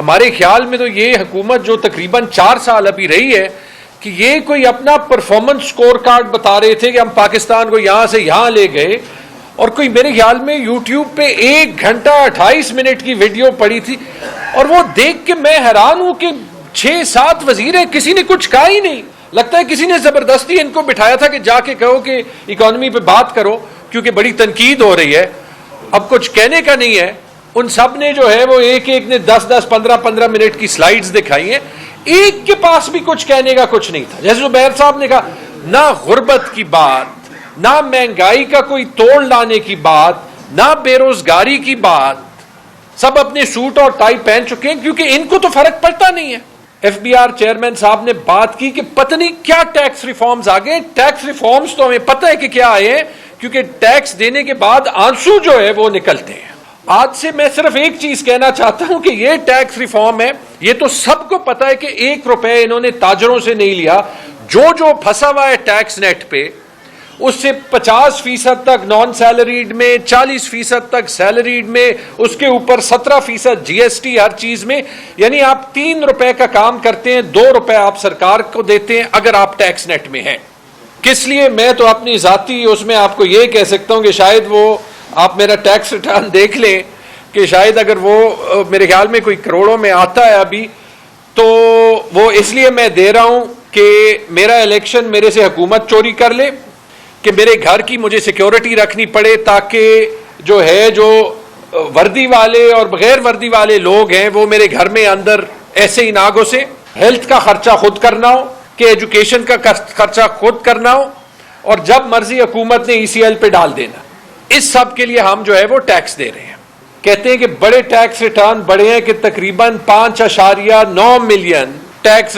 ہمارے خیال میں تو یہ حکومت جو تقریباً 4 سال ابھی رہی ہے کہ یہ کوئی اپنا پرفارمنس سکور کارڈ بتا رہے تھے کہ ہم پاکستان کو یہاں سے یہاں لے گئے، اور کوئی میرے خیال میں یوٹیوب پہ 1 گھنٹہ 28 منٹ کی ویڈیو پڑی تھی، اور وہ دیکھ کے میں حیران ہوں کہ 6-7 وزیر ہیں، کسی نے کچھ کہا ہی نہیں. لگتا ہے کسی نے زبردستی ان کو بٹھایا تھا کہ جا کے کہو کہ اکانومی پہ بات کرو کیونکہ بڑی تنقید ہو رہی ہے. اب کچھ کہنے کا نہیں ہے. ان سب نے جو ہے وہ ایک نے 10-10 15-15 منٹ کی سلائیڈز دکھائی ہیں، ایک کے پاس بھی کچھ کہنے کا کچھ نہیں تھا. جیسے زبیر صاحب نے کہا، نہ غربت کی بات، نہ مہنگائی کا کوئی توڑ لانے کی بات، نہ بے روزگاری کی بات. سب اپنے سوٹ اور ٹائی پہن چکے ہیں کیونکہ ان کو تو فرق پڑتا نہیں ہے. ایف بی آر چیئرمین صاحب نے بات کی کہ پتہ نہیں کیا ٹیکس ریفارمز آ گئے. ٹیکس ریفارمز تو ہمیں پتہ ہے کہ کیا آئے ہیں، کیونکہ ٹیکس دینے کے بعد آنسو جو ہے وہ نکلتے ہیں. آج سے میں صرف ایک چیز کہنا چاہتا ہوں کہ یہ ٹیکس ریفارم ہے، یہ تو سب کو پتا ہے کہ 1 روپے انہوں نے تاجروں سے نہیں لیا. جو پھنسا ہوا ہے ٹیکس نیٹ پہ، اس سے 50% تک نان سیلریڈ میں، 40% تک سیلریڈ میں، اس کے اوپر 17% جی ایس ٹی ہر چیز میں. یعنی آپ 3 روپے کا کام کرتے ہیں، 2 روپے آپ سرکار کو دیتے ہیں اگر آپ ٹیکس نیٹ میں ہیں. کس لیے؟ میں تو اپنی ذاتی اس میں آپ کو یہ کہہ سکتا ہوں کہ شاید وہ آپ میرا ٹیکس ریٹرن دیکھ لیں کہ شاید اگر وہ میرے خیال میں کوئی کروڑوں میں آتا ہے ابھی، تو وہ اس لیے میں دے رہا ہوں کہ میرا الیکشن میرے سے حکومت چوری کر لے، کہ میرے گھر کی مجھے سیکیورٹی رکھنی پڑے، تاکہ جو وردی والے اور بغیر وردی والے لوگ ہیں وہ میرے گھر میں اندر ایسے ہی نہ گھسے. ہیلتھ کا خرچہ خود کرنا ہو، کہ ایجوکیشن کا خرچہ خود کرنا ہو، اور جب مرضی حکومت نے ای سی ایل پہ ڈال دینا. اس سب کے لیے ہم جو ہے وہ ٹیکس دے رہے ہیں. کہتے ہیں کہ بڑے ٹیکس ریٹرن بڑے ہیں، کہ تقریباً 5.9 ملین ٹیکس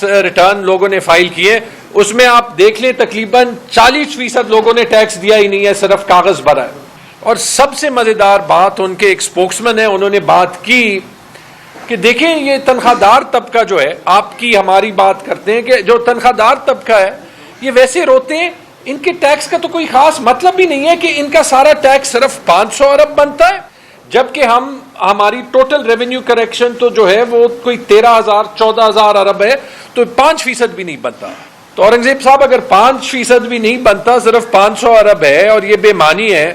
ریٹرن لوگوں نے فائل کیے. اس میں آپ دیکھ لیں تقریباً 40% لوگوں نے ٹیکس دیا ہی نہیں ہے، صرف کاغذ بھرا ہے. اور سب سے مزیدار بات، ان کے ایک اسپوکسمین ہیں، انہوں نے بات کی کہ دیکھیں یہ تنخواہ دار طبقہ جو ہے، آپ کی ہماری بات کرتے ہیں کہ جو تنخواہ دار طبقہ ہے یہ ویسے روتے ہیں، ان کے ٹیکس کا تو کوئی خاص مطلب بھی نہیں ہے کہ ان کا سارا ٹیکس صرف 500 ارب بنتا ہے، جبکہ ہماری ٹوٹل ریونیو کریکشن تو جو ہے وہ کوئی 13,000-14,000 ارب ہے، تو 5% بھی نہیں بنتا. تو اورنگزیب صاحب اگر 5% بھی نہیں بنتا، صرف 500 ارب ہے اور یہ بے معنی ہے،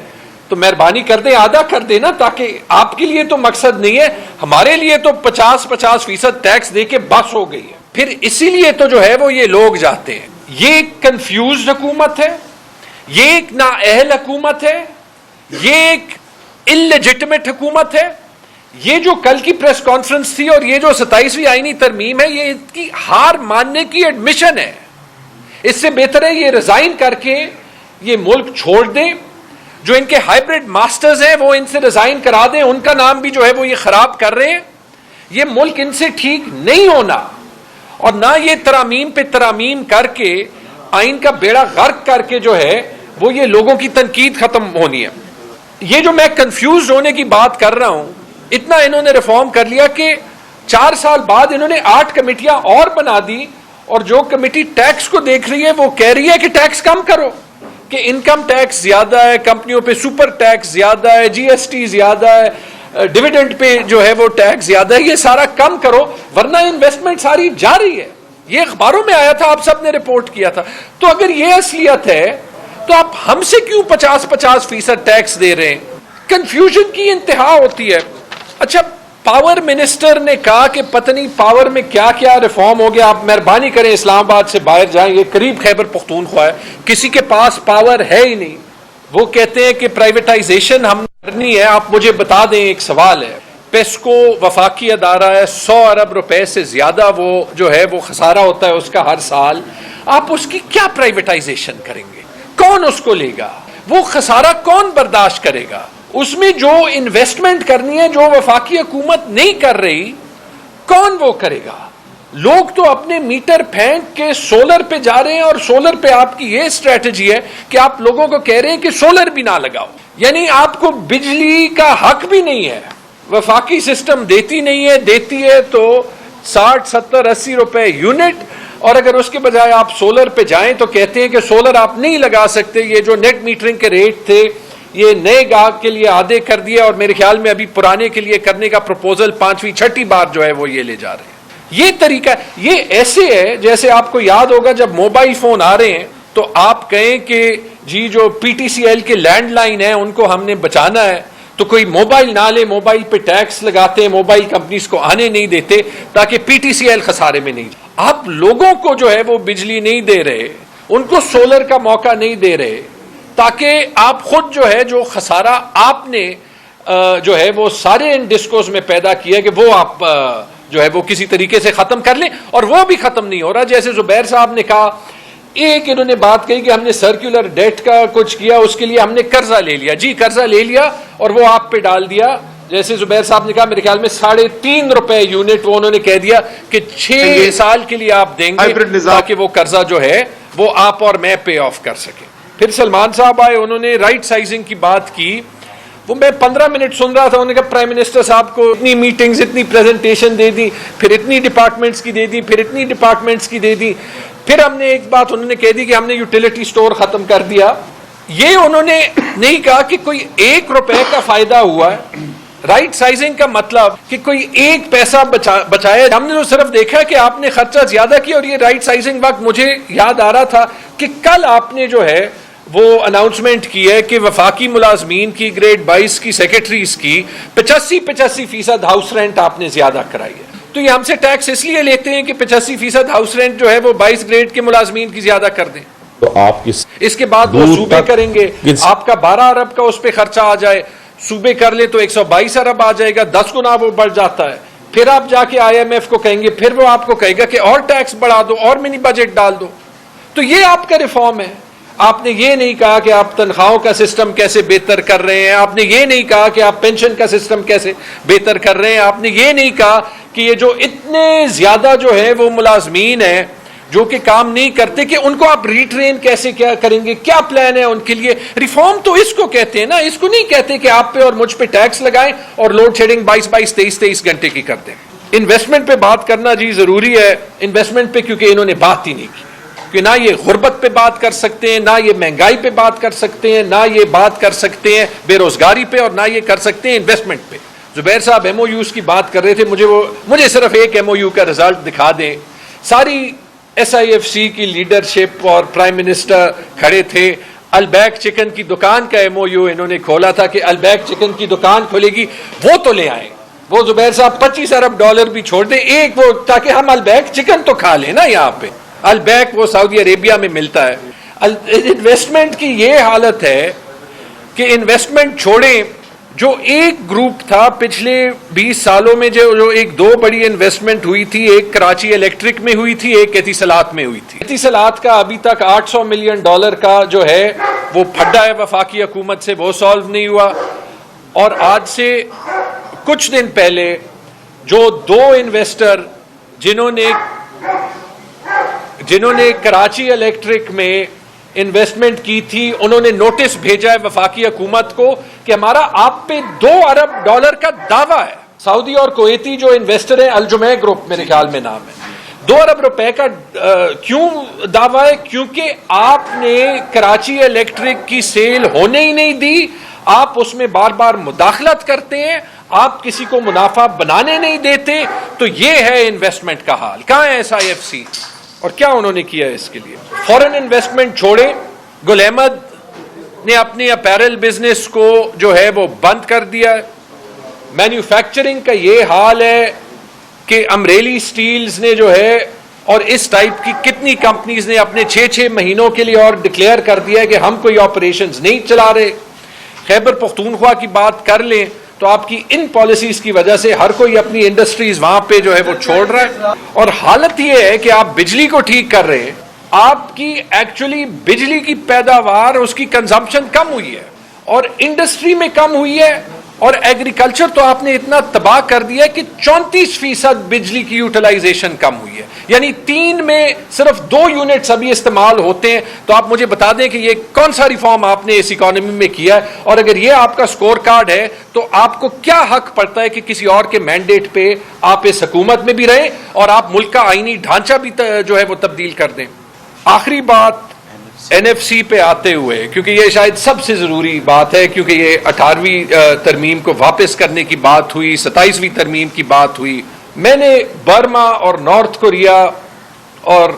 تو مہربانی کر دیں آدھا کر دیں نا، تاکہ آپ کے لیے تو مقصد نہیں ہے، ہمارے لیے تو 50% ٹیکس دے کے بس ہو گئی ہے. پھر اسی لیے تو جو ہے وہ یہ لوگ جاتے ہیں. یہ ایک کنفیوزڈ حکومت ہے، یہ ایک نااہل حکومت ہے، یہ ایک انلیجٹمیٹ حکومت ہے. یہ جو کل کی پریس کانفرنس تھی اور یہ جو 27ویں آئینی ترمیم ہے، یہ ان کی ہار ماننے کی ایڈمیشن ہے. اس سے بہتر ہے یہ ریزائن کر کے یہ ملک چھوڑ دیں. جو ان کے ہائیبرڈ ماسٹرز ہیں وہ ان سے ریزائن کرا دیں، ان کا نام بھی جو ہے وہ یہ خراب کر رہے ہیں. یہ ملک ان سے ٹھیک نہیں ہونا، اور نہ یہ ترامیم پہ ترامیم کر کے آئین کا بیڑا غرق کر کے جو ہے وہ یہ لوگوں کی تنقید ختم ہونی ہے. یہ جو میں کنفیوز ہونے کی بات کر رہا ہوں، اتنا انہوں نے ریفارم کر لیا کہ 4 سال بعد انہوں نے 8 کمیٹیاں اور بنا دی، اور جو کمیٹی ٹیکس کو دیکھ رہی ہے وہ کہہ رہی ہے کہ ٹیکس کم کرو، کہ انکم ٹیکس زیادہ ہے، کمپنیوں پہ سپر ٹیکس زیادہ ہے، جی ایس ٹی زیادہ ہے، ڈیویڈنڈ پہ جو ہے وہ ٹیکس زیادہ ہے، یہ سارا کم کرو ورنہ انویسٹمنٹ ساری جاری ہے. یہ اخباروں میں آیا تھا، آپ سب نے رپورٹ کیا تھا. تو اگر یہ اصلیت ہے تو آپ ہم سے کیوں 50% ٹیکس دے رہے ہیں؟ کنفیوژن کی انتہا ہوتی ہے. اچھا، پاور منسٹر نے کہا کہ پتہ نہیں پاور میں کیا کیا ریفارم ہو گیا. آپ مہربانی کریں اسلام آباد سے باہر جائیں، یہ قریب خیبر پختونخوا ہے، کسی کے پاس پاور ہے ہی نہیں. وہ کہتے ہیں کہ پرائیویٹائزیشن ہم کرنی ہے. آپ مجھے بتا دیں، ایک سوال ہے، پیسکو وفاقی ادارہ ہے، 100 ارب روپے سے زیادہ وہ جو ہے وہ خسارہ ہوتا ہے اس کا ہر سال. آپ اس کی کیا پرائیویٹائزیشن کریں گے؟ کون اس کو لے گا؟ وہ خسارہ کون برداشت کرے گا؟ اس میں جو انویسٹمنٹ کرنی ہے جو وفاقی حکومت نہیں کر رہی، کون وہ کرے گا؟ لوگ تو اپنے میٹر پھینک کے سولر پہ جا رہے ہیں، اور سولر پہ آپ کی یہ اسٹریٹجی ہے کہ آپ لوگوں کو کہہ رہے ہیں کہ سولر بھی نہ لگاؤ. یعنی آپ کو بجلی کا حق بھی نہیں ہے. وفاقی سسٹم دیتی نہیں ہے، دیتی ہے تو 60 70 80 روپے یونٹ، اور اگر اس کے بجائے آپ سولر پہ جائیں تو کہتے ہیں کہ سولر آپ نہیں لگا سکتے. یہ جو نیٹ میٹرنگ کے ریٹ تھے یہ نئے گاہک کے لیے آدھے کر دیا اور میرے خیال میں ابھی پرانے کے لیے کرنے کا پروپوزل 5ویں 6ٹھی بار جو ہے وہ یہ لے جا رہے ہیں. یہ طریقہ یہ ایسے ہے جیسے آپ کو یاد ہوگا جب موبائل فون آ رہے ہیں تو آپ کہیں کہ جی جو پی ٹی سی ایل کے لینڈ لائن ہیں ان کو ہم نے بچانا ہے تو کوئی موبائل نہ لے, موبائل پہ ٹیکس لگاتے ہیں, موبائل کمپنیز کو آنے نہیں دیتے تاکہ پی ٹی سی ایل خسارے میں نہیں. آپ لوگوں کو جو ہے وہ بجلی نہیں دے رہے, ان کو سولر کا موقع نہیں دے رہے تاکہ آپ خود جو ہے جو خسارہ آپ نے جو ہے وہ سارے ان ڈسکوز میں پیدا کیا کہ وہ آپ جو ہے وہ کسی طریقے سے ختم کر لیں, اور وہ بھی ختم نہیں ہو رہا. جیسے زبیر صاحب نے کہا, ایک انہوں نے بات کہی کہ ہم نے سرکولر ڈیٹ کا کچھ کیا, اس کے لیے ہم نے قرضہ لے لیا. جی قرضہ لے لیا اور وہ آپ پہ ڈال دیا. جیسے زبیر صاحب نے کہا میرے خیال میں 3.5 روپے یونٹ وہ انہوں نے کہہ دیا کہ 6 سال کے لیے آپ دیں گے تاکہ وہ قرضہ جو ہے وہ آپ اور میں پے آف کر سکیں. پھر سلمان صاحب آئے, انہوں نے رائٹ سائزنگ کی بات کی. وہ میں 15 منٹ سن رہا تھا, انہوں نے کہا پرائم منسٹر صاحب کو اتنی میٹنگز, اتنی پریزنٹیشن دے دی, پھر اتنی ڈپارٹمنٹس کی دے دی, پھر اتنی ڈپارٹمنٹس کی دے دی. پھر ہم نے ایک بات انہوں نے کہہ دی کہ ہم نے یوٹیلیٹی سٹور ختم کر دیا. یہ انہوں نے نہیں کہا کہ کوئی 1 روپے کا فائدہ ہوا ہے. رائٹ سائزنگ کا مطلب کہ کوئی 1 پیسہ بچایا. ہم نے تو صرف دیکھا کہ آپ نے خرچہ زیادہ کیا. اور یہ رائٹ سائزنگ وقت مجھے یاد آ رہا تھا کہ کل آپ نے جو ہے وہ اناؤنسمنٹ کی ہے کہ وفاقی ملازمین کی گریڈ 22 کی سیکرٹریز کی 85% ہاؤس رینٹ آپ نے زیادہ کرائی ہے. تو یہ ہم سے ٹیکس اس لیے لیتے ہیں کہ 85% ہاؤس رینٹ جو ہے وہ 22 گریڈ کے ملازمین کی زیادہ کر دیں. تو آپ اس کے بعد وہ صوبے کریں گے, آپ کا 12 ارب کا اس پہ خرچہ آ جائے, صوبے کر لے تو 122 ارب آ جائے گا, 10 گنا وہ بڑھ جاتا ہے. پھر آپ جا کے IMF کو کہیں گے, پھر وہ آپ کو کہے گا کہ اور ٹیکس بڑھا دو, اور منی بجٹ ڈال دو. تو یہ آپ کا ریفارم ہے. آپ نے یہ نہیں کہا کہ آپ تنخواہوں کا سسٹم کیسے بہتر کر رہے ہیں, آپ نے یہ نہیں کہا کہ آپ پینشن کا سسٹم کیسے بہتر کر رہے ہیں, آپ نے یہ نہیں کہا کہ یہ جو اتنے زیادہ جو ہے وہ ملازمین ہیں جو کہ کام نہیں کرتے کہ ان کو آپ ریٹرین کیسے کیا کریں گے, کیا پلان ہے ان کے لیے. ریفارم تو اس کو کہتے ہیں نا, اس کو نہیں کہتے کہ آپ پہ اور مجھ پہ ٹیکس لگائیں اور لوڈ شیڈنگ 23 گھنٹے کی کر دیں. انویسٹمنٹ پہ بات کرنا جی ضروری ہے. انویسٹمنٹ پہ کیونکہ انہوں نے بات ہی نہیں کی کہ نہ یہ غربت پہ بات کر سکتے ہیں, نہ یہ مہنگائی پہ بات کر سکتے ہیں, نہ یہ بات کر سکتے ہیں بے روزگاری پہ, اور نہ یہ کر سکتے ہیں انویسٹمنٹ پہ. زبیر صاحب MOUs کی بات کر رہے تھے, مجھے صرف ایک MOU کا رزلٹ دکھا دیں. ساری SIFC کی لیڈرشپ اور پرائم منسٹر کھڑے تھے. البیک چکن کی دکان کا MOU انہوں نے کھولا تھا کہ البیک چکن کی دکان کھولے گی, وہ تو لے آئیں. وہ زبیر صاحب 25 ارب ڈالر بھی چھوڑ دیں ایک, وہ تاکہ ہم البیک چکن تو کھا لیں نا یہاں پہ. البیک وہ سعودی عربیہ میں ملتا ہے. انویسٹمنٹ کی یہ حالت ہے کہ انویسٹمنٹ چھوڑیں. جو ایک گروپ تھا پچھلے 20 سالوں میں جو 2 بڑی انویسٹمنٹ ہوئی تھی, ایک کراچی الیکٹرک میں ہوئی تھی, ایک اتصالات میں ہوئی تھی. اتصالات کا ابھی تک $800 ملین کا جو ہے وہ پھڈا ہے وفاقی حکومت سے, وہ سالو نہیں ہوا. اور آج سے کچھ دن پہلے جو 2 انویسٹر جنہوں نے کراچی الیکٹرک میں انویسٹمنٹ کی تھی, انہوں نے نوٹس بھیجا ہے وفاقی حکومت کو کہ ہمارا آپ پہ $2 ارب کا دعویٰ ہے. سعودی اور کویتی جو انویسٹر ہیں, الجمع گروپ میرے خیال میں نام ہے, $2 ارب کا کیوں دعویٰ ہے؟ کیونکہ آپ نے کراچی الیکٹرک کی سیل ہونے ہی نہیں دی, آپ اس میں بار بار مداخلت کرتے ہیں, آپ کسی کو منافع بنانے نہیں دیتے. تو یہ ہے انویسٹمنٹ کا حال. کہاں ہے SIFC اور کیا انہوں نے کیا ہے اس کے لیے؟ فورن انویسٹمنٹ چھوڑے. گل احمد نے اپنے اپیرل بزنس کو جو ہے وہ بند کر دیا ہے. مینوفیکچرنگ کا یہ حال ہے کہ امریلی سٹیلز نے جو ہے اور اس ٹائپ کی کتنی کمپنیز نے اپنے 6 مہینوں کے لیے اور ڈکلیئر کر دیا ہے کہ ہم کوئی آپریشنز نہیں چلا رہے. خیبر پختونخوا کی بات کر لیں تو آپ کی ان پالیسیز کی وجہ سے ہر کوئی اپنی انڈسٹریز وہاں پہ جو ہے وہ چھوڑ رہا ہے. اور حالت یہ ہے کہ آپ بجلی کو ٹھیک کر رہے ہیں, آپ کی ایکچولی بجلی کی پیداوار, اس کی کنزمپشن کم ہوئی ہے اور انڈسٹری میں کم ہوئی ہے, اور ایگریکلچر تو آپ نے اتنا تباہ کر دیا کہ 34% بجلی کی یوٹیلائزیشن کم ہوئی ہے. یعنی 3 میں صرف 2 یونٹس ابھی استعمال ہوتے ہیں. تو آپ مجھے بتا دیں کہ یہ کون سا ریفارم آپ نے اس اکانومی میں کیا ہے, اور اگر یہ آپ کا سکور کارڈ ہے تو آپ کو کیا حق پڑتا ہے کہ کسی اور کے مینڈیٹ پہ آپ اس حکومت میں بھی رہیں اور آپ ملک کا آئینی ڈھانچہ بھی جو ہے وہ تبدیل کر دیں. آخری بات, این ایف سی پہ آتے ہوئے، کیونکہ یہ شاید سب سے ضروری بات ہے، کیونکہ یہ 18ویں ترمیم کو واپس کرنے کی بات ہوئی، 27ویں ترمیم کی بات ہوئی. میں نے برما اور نارتھ کوریا اور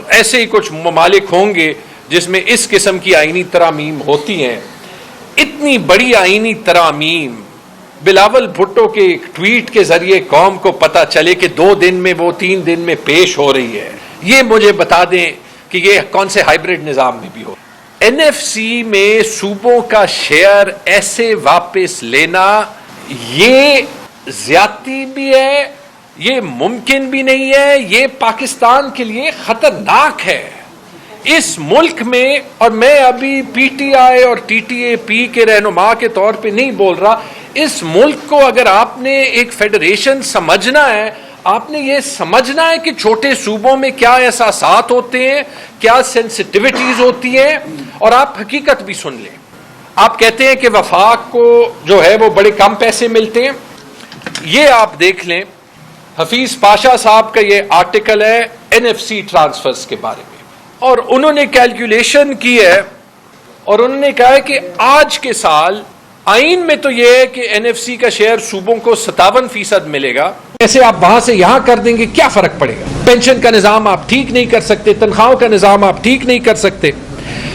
ایسے ہی کچھ ممالک ہوں گے جس میں اس قسم کی آئینی ترامیم ہوتی ہیں. اتنی بڑی آئینی ترامیم بلاول بھٹو کے ایک ٹویٹ کے ذریعے قوم کو پتا چلے کہ 2 دن میں وہ 3 دن میں پیش ہو رہی ہے. یہ مجھے بتا دیں کہ یہ کون سے ہائیبرڈ نظام میں بھی ہو. این ایف سی میں صوبوں کا شیئر ایسے واپس لینا یہ زیادتی بھی ہے، یہ ممکن بھی نہیں ہے، یہ پاکستان کے لیے خطرناک ہے. اس ملک میں، اور میں ابھی پی ٹی آئی اور ٹی ٹی اے پی کے رہنما کے طور پہ نہیں بول رہا، اس ملک کو اگر آپ نے ایک فیڈریشن سمجھنا ہے، آپ نے یہ سمجھنا ہے کہ چھوٹے صوبوں میں کیا احساسات ہوتے ہیں، کیا سینسٹیوٹیز ہوتی ہیں، اور آپ حقیقت بھی سن لیں. آپ کہتے ہیں کہ وفاق کو جو ہے وہ بڑے کم پیسے ملتے ہیں. یہ آپ دیکھ لیں، حفیظ پاشا صاحب کا یہ آرٹیکل ہے این ایف سی ٹرانسفرز کے بارے میں، اور انہوں نے کیلکولیشن کی ہے اور انہوں نے کہا ہے کہ آج کے سال آئین میں تو یہ ہے کہ این ایف سی کا شیئر صوبوں کو 57% ملے گا. ایسے آپ وہاں سے یہاں کر دیں گے کیا فرق پڑے گا؟ پینشن کا نظام آپ ٹھیک نہیں کر سکتے، تنخواہوں کا نظام آپ ٹھیک نہیں کر سکتے.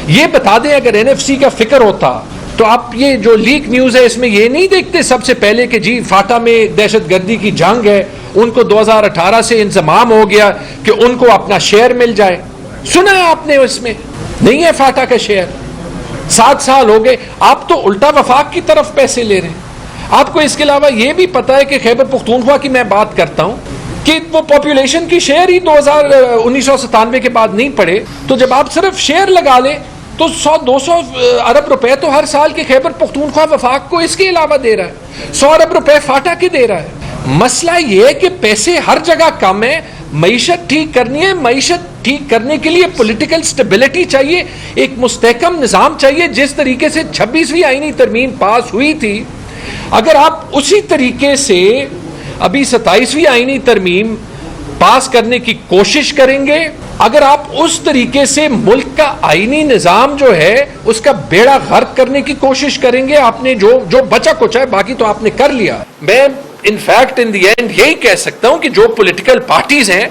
یہ بتا دیں اگر این ایف سی کا فکر ہوتا تو آپ یہ جو لیک نیوز ہے اس میں یہ نہیں دیکھتے سب سے پہلے کہ جی فاٹا میں دہشت گردی کی جنگ ہے، ان کو 2018 سے انضمام ہو گیا کہ ان کو اپنا شیئر مل جائے. سنا ہے آپ نے اس میں نہیں ہے فاٹا کا شیئر. 7 سال ہو گئے، آپ تو الٹا وفاق کی طرف پیسے لے رہے ہیں. آپ کو اس کے علاوہ یہ بھی پتا ہے کہ خیبر پختونخوا کی میں بات کرتا ہوں کہ وہ پاپولیشن کی شیئر ہی 1997 کے بعد نہیں پڑے، تو جب آپ صرف شیئر لگا لیں تو 100-200 ارب روپے تو ہر سال کے خیبر پختونخوا وفاق کو اس کے علاوہ دے رہا ہے، 100 ارب روپے فاٹا کے دے رہا ہے. مسئلہ یہ ہے کہ پیسے ہر جگہ کم ہے، معیشت ٹھیک کرنی ہے. معیشت ٹھیک کرنے کے لیے پولیٹیکل سٹیبلٹی چاہیے، ایک مستحکم نظام چاہیے. جس طریقے سے 26ویں آئینی ترمیم پاس ہوئی تھی، اگر آپ اسی طریقے سے ابھی 27ویں آئینی ترمیم پاس کرنے کی کوشش کریں گے، اگر آپ اس طریقے سے ملک کا آئینی نظام جو ہے اس کا بیڑا غرق کرنے کی کوشش کریں گے، آپ نے جو بچا کچا ہے باقی تو آپ نے کر لیا. میں انفیکٹ ان دی اینڈ یہی کہہ سکتا ہوں کہ جو پولیٹیکل پارٹیز ہیں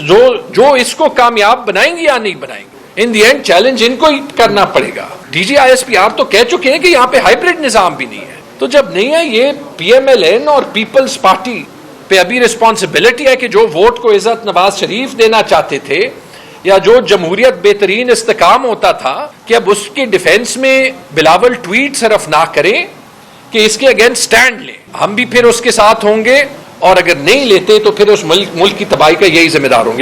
جو اس کو کامیاب بنائیں گی یا نہیں بنائیں گی، ان دی اینڈ چیلنج ان کو ہی کرنا پڑے گا. D G I S P R تو کہہ چکے ہیں کہ یہاں پہ ہائیبرڈ نظام بھی نہیں ہے. تو جب نہیں ہے، یہ پی ایم ایل این اور پیپلز پارٹی پہ ابھی رسپانسبلٹی ہے کہ جو ووٹ کو عزت نواز شریف دینا چاہتے تھے یا جو جمہوریت بہترین استحکام ہوتا تھا، کہ اب اس کے ڈیفینس میں بلاول ٹویٹ صرف نہ کریں کہ اس کے اگینسٹ سٹینڈ لیں. ہم بھی پھر اس کے ساتھ ہوں گے، اور اگر نہیں لیتے تو پھر اس ملک کی تباہی کا یہی ذمہ دار ہوں گے.